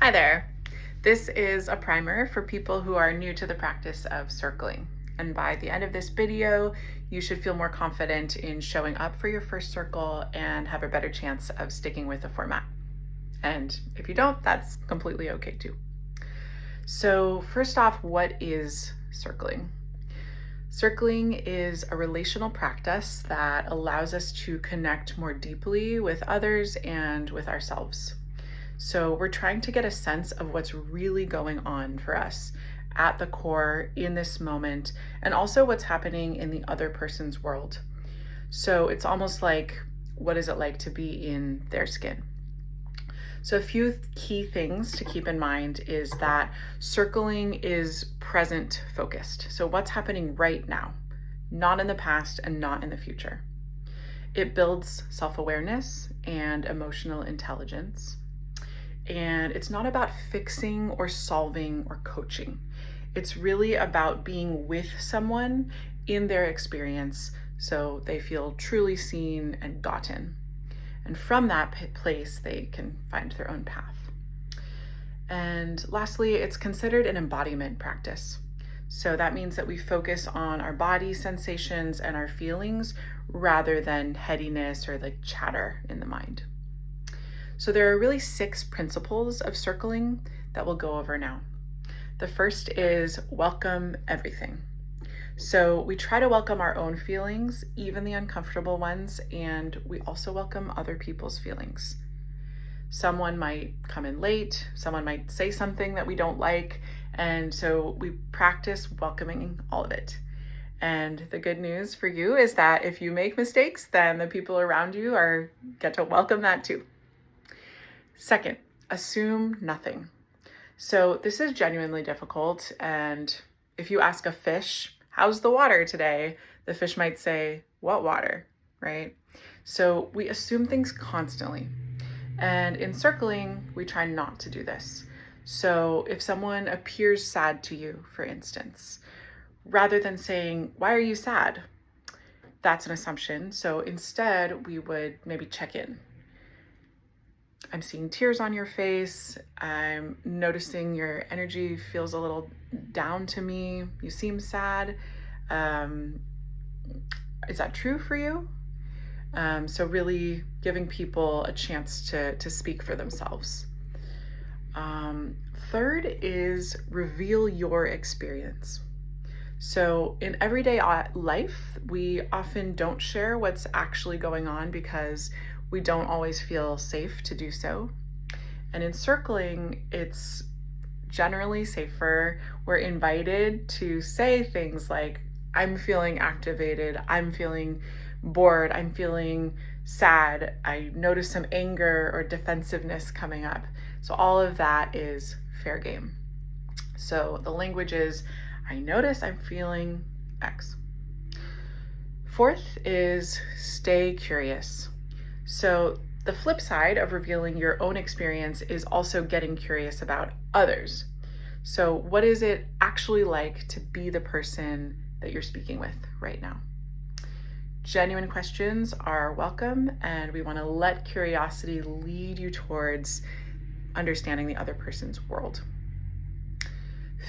Hi there. This is a primer for people who are new to the practice of circling. And by the end of this video, you should feel more confident in showing up for your first circle and have a better chance of sticking with the format. And if you don't, that's completely okay too. So first off, what is circling? Circling is a relational practice that allows us to connect more deeply with others and with ourselves. So we're trying to get a sense of what's really going on for us at the core in this moment, and also what's happening in the other person's world. So it's almost like, what is it like to be in their skin? So a few key things to keep in mind is that circling is present focused. So what's happening right now, not in the past and not in the future. It builds self-awareness and emotional intelligence. And it's not about fixing or solving or coaching. It's really about being with someone in their experience so they feel truly seen and gotten. And from that place, they can find their own path. And lastly, it's considered an embodiment practice. So that means that we focus on our body sensations and our feelings rather than headiness or like chatter in the mind. So there are really 6 principles of circling that we'll go over now. The first is welcome everything. So we try to welcome our own feelings, even the uncomfortable ones, and we also welcome other people's feelings. Someone might come in late, someone might say something that we don't like, and so we practice welcoming all of it. And the good news for you is that if you make mistakes, then the people around you get to welcome that too. Second, assume nothing. So this is genuinely difficult. And if you ask a fish, how's the water today? The fish might say, what water, right? So we assume things constantly. And in circling, we try not to do this. So if someone appears sad to you, for instance, rather than saying, why are you sad? That's an assumption. So instead, we would maybe check in. I'm seeing tears on your face. I'm noticing your energy feels a little down to me. You seem sad. Is that true for you? So really giving people a chance to speak for themselves. Third is reveal your experience. So in everyday life, we often don't share what's actually going on because we don't always feel safe to do so. And in circling, it's generally safer. We're invited to say things like, I'm feeling activated, I'm feeling bored, I'm feeling sad, I notice some anger or defensiveness coming up. So all of that is fair game. So the language is, I notice I'm feeling X. Fourth is stay curious. So the flip side of revealing your own experience is also getting curious about others. So what is it actually like to be the person that you're speaking with right now? Genuine questions are welcome, and we want to let curiosity lead you towards understanding the other person's world.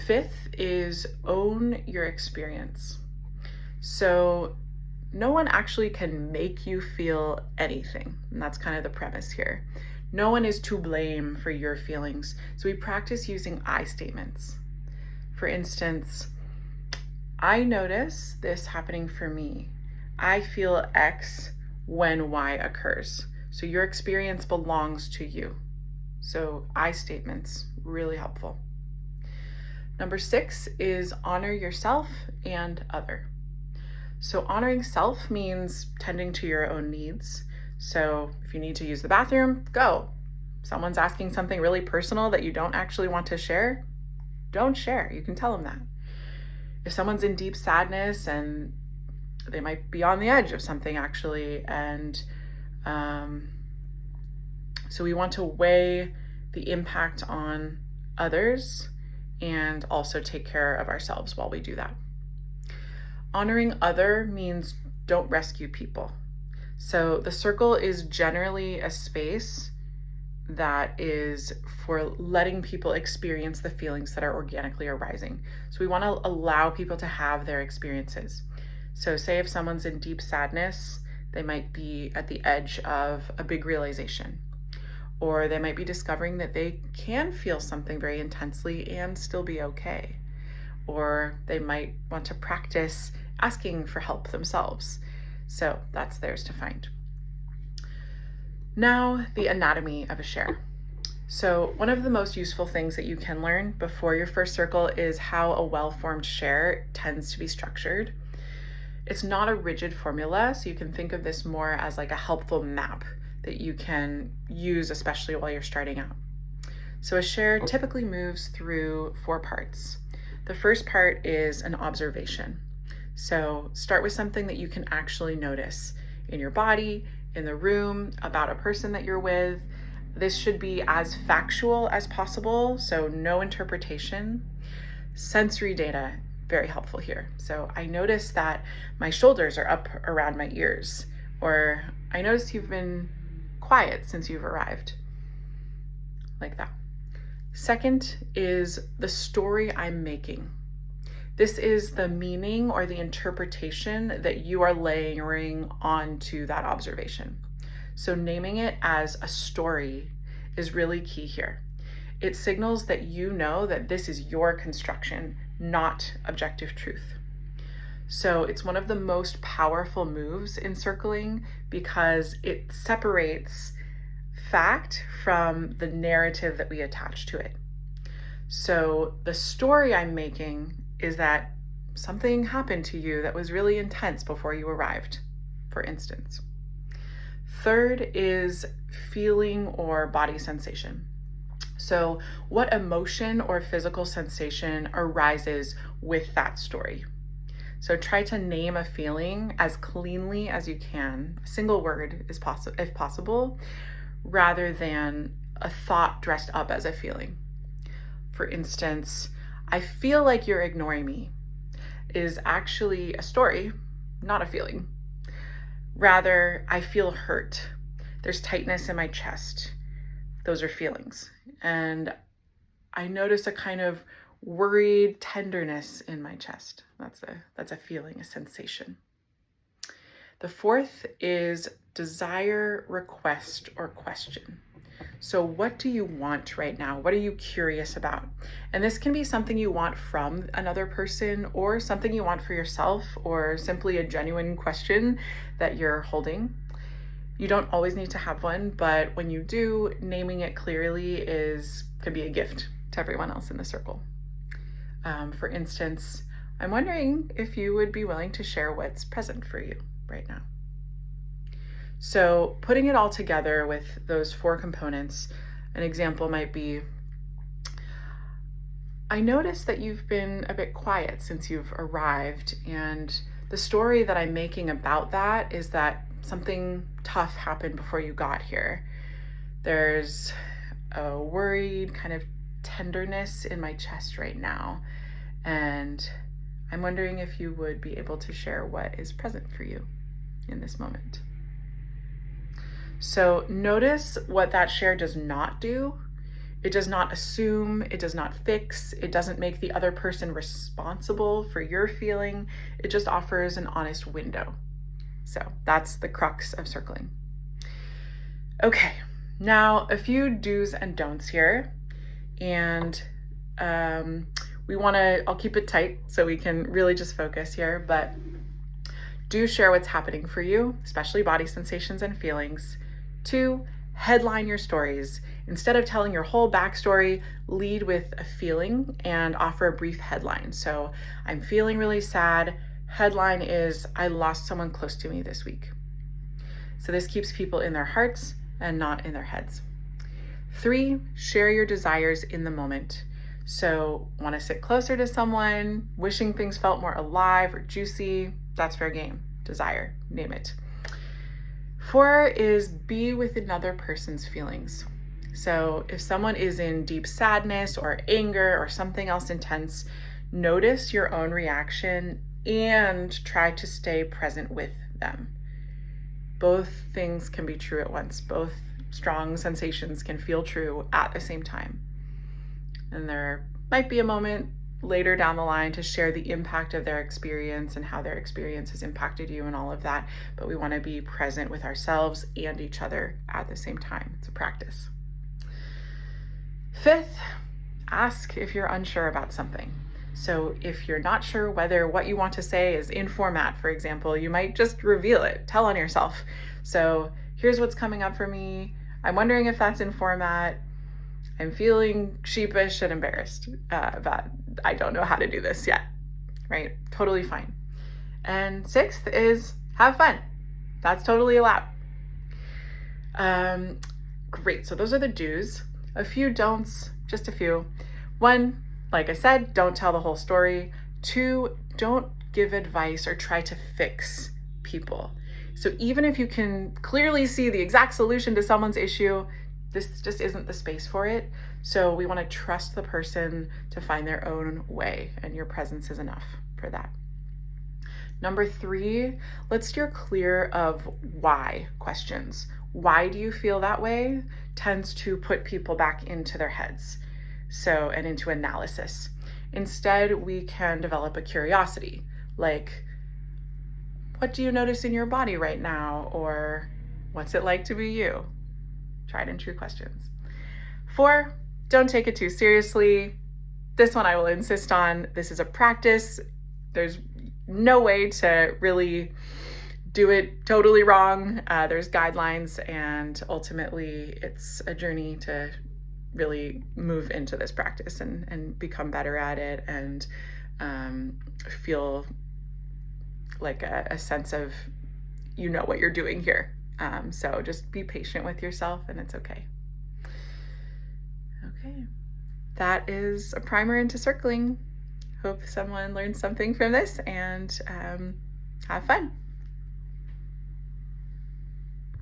Fifth is own your experience. So no one actually can make you feel anything. And that's kind of the premise here. No one is to blame for your feelings. So we practice using I statements. For instance, I notice this happening for me. I feel X when Y occurs. So your experience belongs to you. So I statements, really helpful. Number 6 is honor yourself and other. So honoring self means tending to your own needs. So if you need to use the bathroom, go. If someone's asking something really personal that you don't actually want to share, don't share. You can tell them that. If someone's in deep sadness and they might be on the edge of something actually, and so we want to weigh the impact on others and also take care of ourselves while we do that. Honoring other means don't rescue people. So the circle is generally a space that is for letting people experience the feelings that are organically arising. So we want to allow people to have their experiences. So say if someone's in deep sadness, they might be at the edge of a big realization, or they might be discovering that they can feel something very intensely and still be okay. Or they might want to practice asking for help themselves. So that's theirs to find. Now, the anatomy of a share. So one of the most useful things that you can learn before your first circle is how a well-formed share tends to be structured. It's not a rigid formula, so you can think of this more as like a helpful map that you can use, especially while you're starting out. So a share typically moves through 4 parts. The first part is an observation. So start with something that you can actually notice in your body, in the room, about a person that you're with. This should be as factual as possible, so no interpretation. Sensory data, very helpful here. So I notice that my shoulders are up around my ears, or I notice you've been quiet since you've arrived, like that. Second is the story I'm making. This is the meaning or the interpretation that you are layering onto that observation. So naming it as a story is really key here. It signals that you know that this is your construction, not objective truth. So it's one of the most powerful moves in circling because it separates fact from the narrative that we attach to it. So the story I'm making is that something happened to you that was really intense before you arrived, for instance. Third is feeling or body sensation. So what emotion or physical sensation arises with that story? So try to name a feeling as cleanly as you can, a single word is if possible, rather than a thought dressed up as a feeling. For instance, I feel like you're ignoring me is actually a story, not a feeling. Rather, I feel hurt. There's tightness in my chest. Those are feelings. And I notice a kind of worried tenderness in my chest. That's a feeling, a sensation. The fourth is desire, request, or question. So what do you want right now? What are you curious about? And this can be something you want from another person or something you want for yourself or simply a genuine question that you're holding. You don't always need to have one, but when you do, naming it clearly could be a gift to everyone else in the circle. For instance, I'm wondering if you would be willing to share what's present for you right now. So putting it all together with those 4 components, an example might be, I noticed that you've been a bit quiet since you've arrived, and the story that I'm making about that is that something tough happened before you got here. There's a worried kind of tenderness in my chest right now, and I'm wondering if you would be able to share what is present for you in this moment. So notice what that share does not do. It does not assume, it does not fix, it doesn't make the other person responsible for your feeling. It just offers an honest window. So that's the crux of circling. Okay, now a few do's and don'ts here. And I'll keep it tight so we can really just focus here, but do share what's happening for you, especially body sensations and feelings. 2, headline your stories. Instead of telling your whole backstory, lead with a feeling and offer a brief headline. So I'm feeling really sad. Headline is, I lost someone close to me this week. So this keeps people in their hearts and not in their heads. 3, share your desires in the moment. So want to sit closer to someone, wishing things felt more alive or juicy, that's fair game. Desire, name it. 4 is be with another person's feelings. So if someone is in deep sadness or anger or something else intense, notice your own reaction and try to stay present with them. Both things can be true at once. Both strong sensations can feel true at the same time. And there might be a moment later down the line to share the impact of their experience and how their experience has impacted you and all of that. But we want to be present with ourselves and each other at the same time. It's a practice. Fifth, ask if you're unsure about something. So if you're not sure whether what you want to say is in format, for example, you might just reveal it, tell on yourself. So here's what's coming up for me. I'm wondering if that's in format. I'm feeling sheepish and embarrassed, but I don't know how to do this yet, right? Totally fine. And sixth is have fun. That's totally allowed. Great, so those are the do's. A few don'ts, just a few. 1, like I said, don't tell the whole story. 2, don't give advice or try to fix people. So even if you can clearly see the exact solution to someone's issue, this just isn't the space for it. So we want to trust the person to find their own way, and your presence is enough for that. Number 3, let's steer clear of why questions. Why do you feel that way tends to put people back into their heads, and into analysis. Instead, we can develop a curiosity, like, what do you notice in your body right now? Or what's it like to be you? Tried and true questions. 4, don't take it too seriously. This one I will insist on. This is a practice. There's no way to really do it totally wrong. There's guidelines, and ultimately it's a journey to really move into this practice and become better at it, and feel like a sense of, you know what you're doing here. So just be patient with yourself, and it's okay. Okay, that is a primer into circling. Hope someone learned something from this, and have fun.